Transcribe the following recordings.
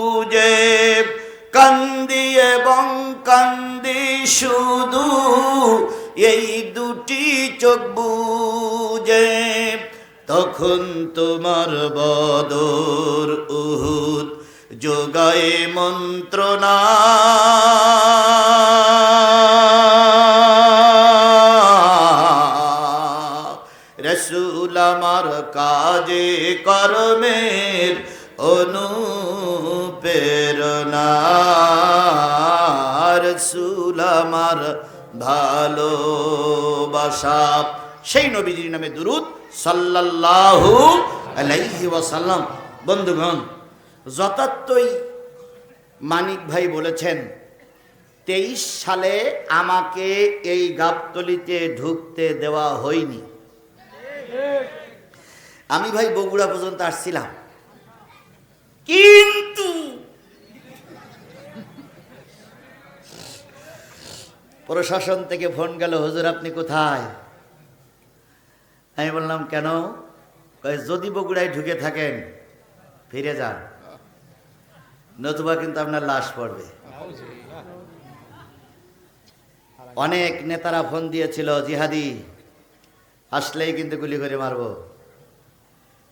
বুঝে কান্দি এবং কান্দি শুধু এই দুটি চোখ বুঝে, তখন তোমার বদর উহুদ যোগায় মন্ত্রণা। রসুল আমার কাজে কর্মের অনুপ্রেরণা, রসুল আমার ভালোবাসা। সেই নবীজির নামে দুরূদ সাল্লাল্লাহু আলাইহি ওয়াসাল্লাম। বন্ধুগণ, যথার্থই মানিক ভাই বলেছেন 23 সালে আমাকে এই গাবতলীতে ঢুকতে দেওয়া হয়নি। আমি ভাই বগুড়া পর্যন্ত আসছিলাম, কিন্তু প্রশাসন থেকে ফোন গেল, হুজুর আপনি কোথায়? আমি বললাম কেন? যদি বগুড়ায় ঢুকে থাকেন ফিরে যান, নতুবা কিন্তু আপনার লাশ পড়বে। অনেক নেতারা ফোন দিয়েছিল, জিহাদি আসলেই কিন্তু গুলি করে মারবো।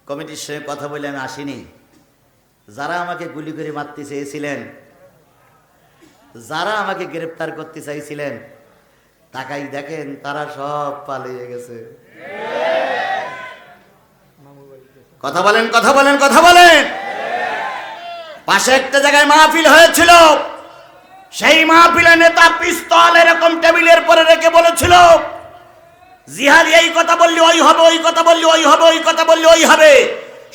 কমিটির সঙ্গে কথা বলে আমি আসিনি। যারা আমাকে গুলি করে মারতে চেয়েছিলেন, যারা আমাকে গ্রেফতার করতে চাইছিলেন, তাকাই দেখেন তারা সব পালিয়ে গেছে। কথা বলেন, কথা বলেন, কথা বলেন। পাশে একটা জায়গায় মাহফিল হয়েছিল, সেই মাহফিলে নেতা পিস্তল এরকম টেবিলের পরে রেখে বলেছিল, জিহাদ এই কথা বললি ওই হবে, ওই কথা বললি ওই হবে, ওই কথা বললি ওই হবে।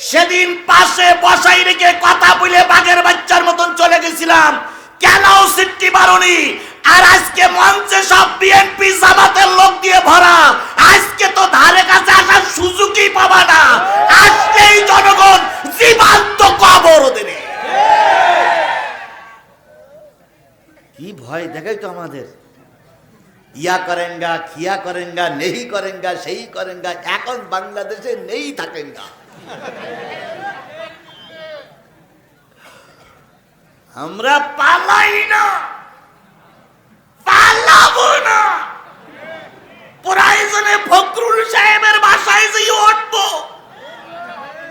সেদিন পাশে বসাই রেখে কথা বলে বাঘের বাচ্চার মতন চলে গেছিলাম, কেন সিট্টি বারণী? আর আজকে মঞ্চে সব বিএনপি জামাতের লোক দিয়ে ভরা, আজকে তো ধারে কাছে আসার সুযোগই পাবা না। আজকেই জনগণ জীবন্ত কবর দেবে। কি ভয় দেখাই তো আমাদের। ইয়া করেঙ্গা, খিয়া করেঙ্গা, নেই করেঙ্গা, সেই করেঙ্গা, এখন বাংলাদেশে নেই থাকেঙ্গা। আমরা পালাই না, পালাবো না। প্রয়োজনে ফখরুল সাহেবের বাসায় যেয়ে উঠবো,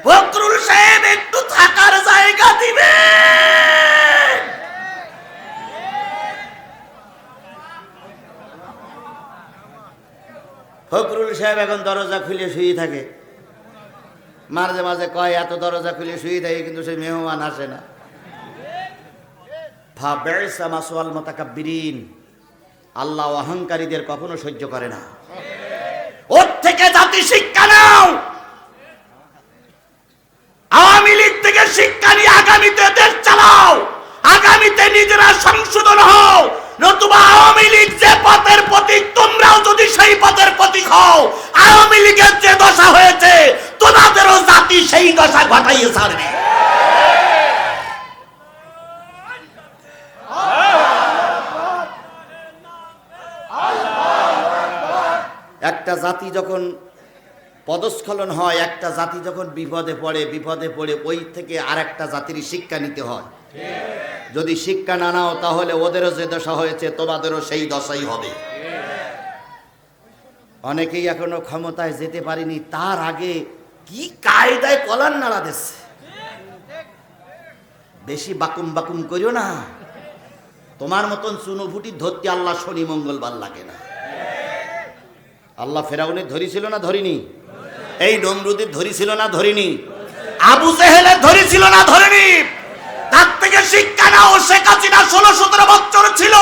ফখরুল সাহেব একটু থাকার জায়গা দিবে। ফখরুল সাহেব এখন দরজা খুলে শুয়ে থাকে, মাঝে মাঝে কয় এত দরজা খুলে শুয়ে থাকে, কিন্তু সে মেহমান আসে না। আল্লাহ অহংকারীদের কখনো সহ্য করে না। ওর থেকে জাতি শিক্ষা নাও, আওয়ামী লীগ থেকে শিক্ষা নিয়ে আগামীতে দেশ চালাও, আগামীতে নিজেরা সংশোধন হও। নতুবা আওয়ামী লীগ যে পথের প্রতীক, তোমরাও যদি সেই পথের প্রতীক হও, আওয়ামী লীগের যে দশা হয়েছে তোমাদেরও জাতি সেই দশা ঘটাইয়ে ছাড়বে। একটা জাতি যখন পদস্খলন হয়, একটা জাতি যখন বিপদে পড়ে ওই থেকে আর একটা জাতির শিক্ষা নিতে হয়। যদি শিক্ষা না নাও, তাহলে ওদেরও যে দশা হয়েছে তোমাদেরও সেই দশাই হবে। অনেকেই এখনো ক্ষমতায় যেতে পারেনি, তার আগে কি কায়দায় কলার নাড়া দিচ্ছে। বেশি বাকুম বাকুম করিও না, তোমার মতন চুনোভুটি ধরতে আল্লাহ শনি মঙ্গলবার লাগে না। আল্লাহ ফেরাউনের ধরিছিল না ধরিনি? এই নমরুদের ধরিছিল না ধরিনি? আবু জেহেলের ধরিছিল না ধরিনি? তার থেকে শিক্ষা নাও। শেখ হাসিনা 16-17 বছর ছিল,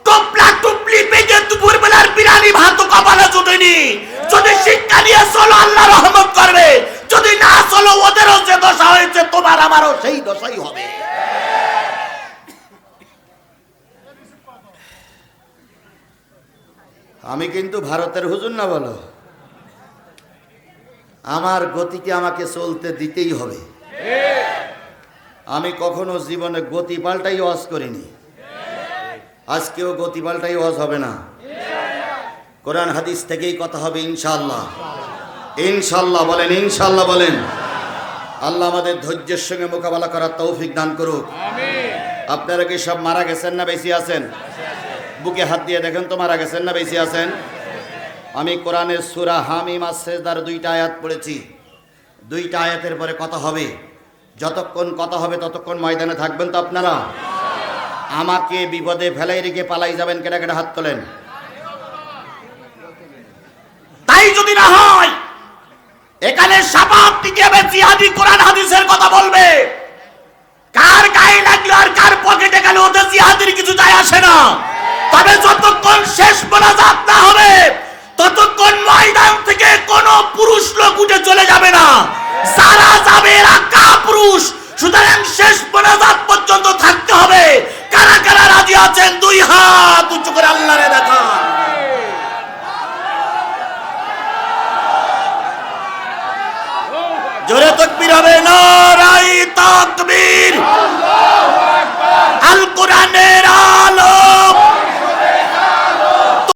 টুপলা টুপলি পেটে দুপুর বেলার বিরিয়ানি ভাত কপালে জুটেনি। যদি শিক্ষা নিয়ে চলো, আল্লাহ রহমত করবে। যদি না চলো, ওদেরও যে দশা হয়েছে তোমার আমারও সেই দশাই হবে। আমি কিন্তু ভারতের হুজুর না, বলো, আমার গতিকে আমাকে চলতে দিতেই হবে। আমি কখনো জীবনে গতি পাল্টাই ওয়াজ করিনি, আজকেও গতি পাল্টাই ওয়াজ হবে না। কোরআন হাদিস থেকেই কথা হবে ইনশাআল্লাহ। ইনশাআল্লাহ বলেন, ইনশাআল্লাহ বলেন। আল্লাহ আমাদের ধৈর্যের সঙ্গে মোকাবেলা করার তৌফিক দান করুক। আপনারা কি সব মারা গেছেন না বেঁচে আছেন? বুকে হাত দিয়ে দেখেন তো মারা গেছেন না বেঁচে আছেন? আমি কোরআনের সূরা হামিম আস-সিজদার 2টা আয়াত পড়েছি। 2টা আয়াতের পরে কথা হবে। যতক্ষণ কথা হবে ততক্ষণ ময়দানে থাকবেন তো আপনারা? আমাকে বিপদে ফেলাই রেখে পালাই যাবেন? কেটা কেটা হাত তোলেন। তাই যদি না হয় এখানে শাবাব টিকে জিহাদি কোরআন হাদিসের কথা বলবে। কার গায়ে লাগলো আর কার পকেটে গেল ওতে জিহাদের কিছু যায় আসে না। তবে যতক্ষণ শেষ মোনাজাত না হবে ততক্ষণ ময়দান থেকে কোনো পুরুষ লোক উঠে চলে যাবে না। যারা যাবে এরা কাপুরুষ। সুতরাং শেষ মোনাজাত পর্যন্ত থাকতে হবে। কারা কারা রাজি আছেন 2 হাত উঁচু করে আল্লাহরে দেখান। জোরে তাকবীর হবে, নারায়ে তাকবীর।